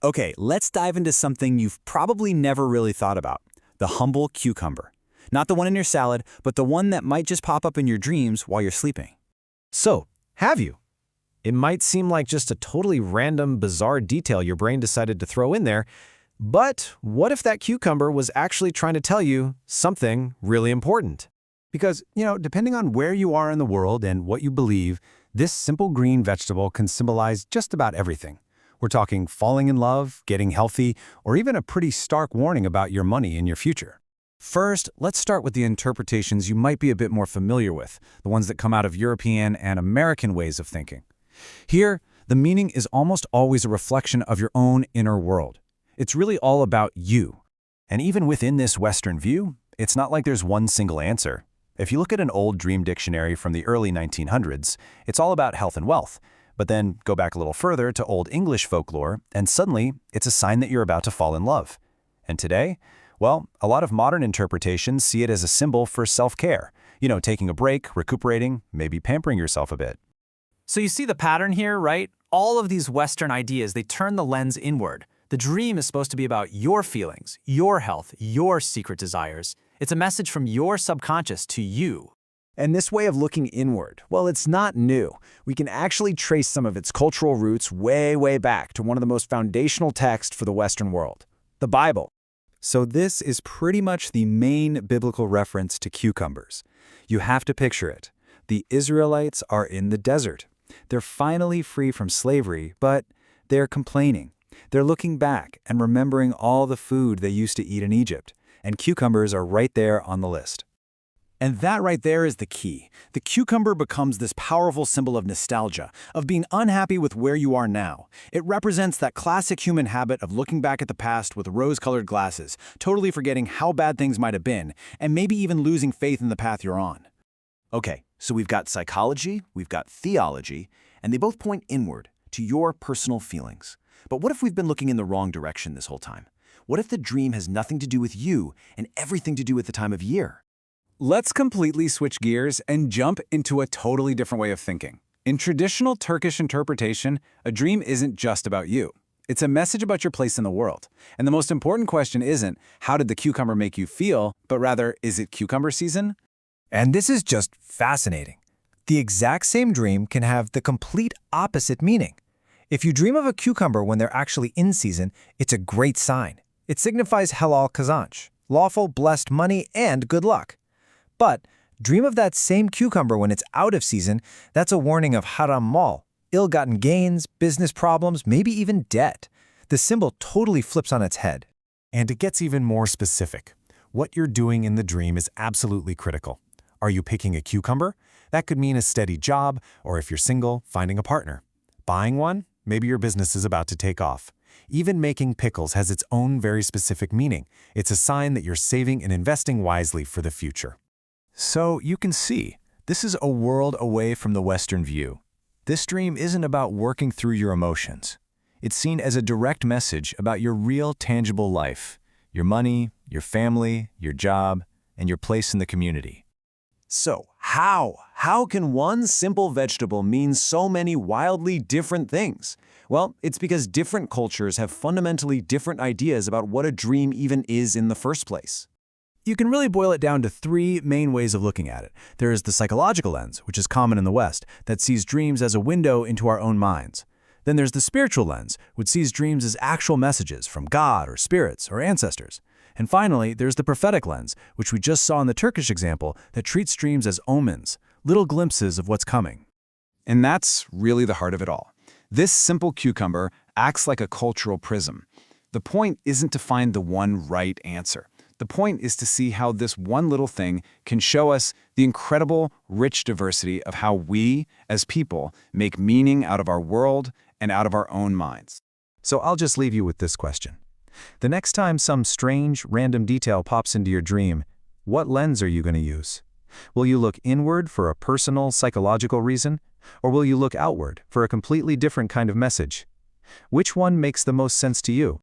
Okay, let's dive into something you've probably never really thought about. The humble cucumber. Not the one in your salad, but the one that might just pop up in your dreams while you're sleeping. So, have you? It might seem like just a totally random, bizarre detail your brain decided to throw in there, but what if that cucumber was actually trying to tell you something really important? Because, depending on where you are in the world and what you believe, this simple green vegetable can symbolize just about everything. We're talking falling in love, getting healthy, or even a pretty stark warning about your money in your future. First, let's start with the interpretations you might be a bit more familiar with, the ones that come out of European and American ways of thinking. Here, the meaning is almost always a reflection of your own inner world. It's really all about you. And even within this Western view, it's not like there's one single answer. If you look at an old dream dictionary from the early 1900s, it's all about health and wealth. But then go back a little further to Old English folklore, and suddenly it's a sign that you're about to fall in love. And today, well, a lot of modern interpretations see it as a symbol for self-care. Taking a break, recuperating, maybe pampering yourself a bit. So you see the pattern here, right? All of these Western ideas, they turn the lens inward. The dream is supposed to be about your feelings, your health, your secret desires. It's a message from your subconscious to you. And this way of looking inward, well, it's not new. We can actually trace some of its cultural roots way, way back to one of the most foundational texts for the Western world, the Bible. So this is pretty much the main biblical reference to cucumbers. You have to picture it. The Israelites are in the desert. They're finally free from slavery, but they're complaining. They're looking back and remembering all the food they used to eat in Egypt, and cucumbers are right there on the list. And that right there is the key. The cucumber becomes this powerful symbol of nostalgia, of being unhappy with where you are now. It represents that classic human habit of looking back at the past with rose-colored glasses, totally forgetting how bad things might have been, and maybe even losing faith in the path you're on. Okay, so we've got psychology, we've got theology, and they both point inward to your personal feelings. But what if we've been looking in the wrong direction this whole time? What if the dream has nothing to do with you and everything to do with the time of year? Let's completely switch gears and jump into a totally different way of thinking. In traditional Turkish interpretation, a dream isn't just about you. It's a message about your place in the world. And the most important question isn't, how did the cucumber make you feel, but rather, is it cucumber season? And this is just fascinating. The exact same dream can have the complete opposite meaning. If you dream of a cucumber when they're actually in season, it's a great sign. It signifies halal kazanç, lawful, blessed money, and good luck. But dream of that same cucumber when it's out of season, that's a warning of haram mal, ill-gotten gains, business problems, maybe even debt. The symbol totally flips on its head. And it gets even more specific. What you're doing in the dream is absolutely critical. Are you picking a cucumber? That could mean a steady job, or if you're single, finding a partner. Buying one? Maybe your business is about to take off. Even making pickles has its own very specific meaning. It's a sign that you're saving and investing wisely for the future. So you can see, this is a world away from the Western view. This dream isn't about working through your emotions. It's seen as a direct message about your real, tangible life, your money, your family, your job, and your place in the community. So, how can one simple vegetable mean so many wildly different things? Well, it's because different cultures have fundamentally different ideas about what a dream even is in the first place. You can really boil it down to three main ways of looking at it. There is the psychological lens, which is common in the West, that sees dreams as a window into our own minds. Then there's the spiritual lens, which sees dreams as actual messages from God or spirits or ancestors. And finally, there's the prophetic lens, which we just saw in the Turkish example, that treats dreams as omens, little glimpses of what's coming. And that's really the heart of it all. This simple cucumber acts like a cultural prism. The point isn't to find the one right answer. The point is to see how this one little thing can show us the incredible, rich diversity of how we, as people, make meaning out of our world and out of our own minds. So I'll just leave you with this question. The next time some strange, random detail pops into your dream, what lens are you going to use? Will you look inward for a personal, psychological reason? Or will you look outward for a completely different kind of message? Which one makes the most sense to you?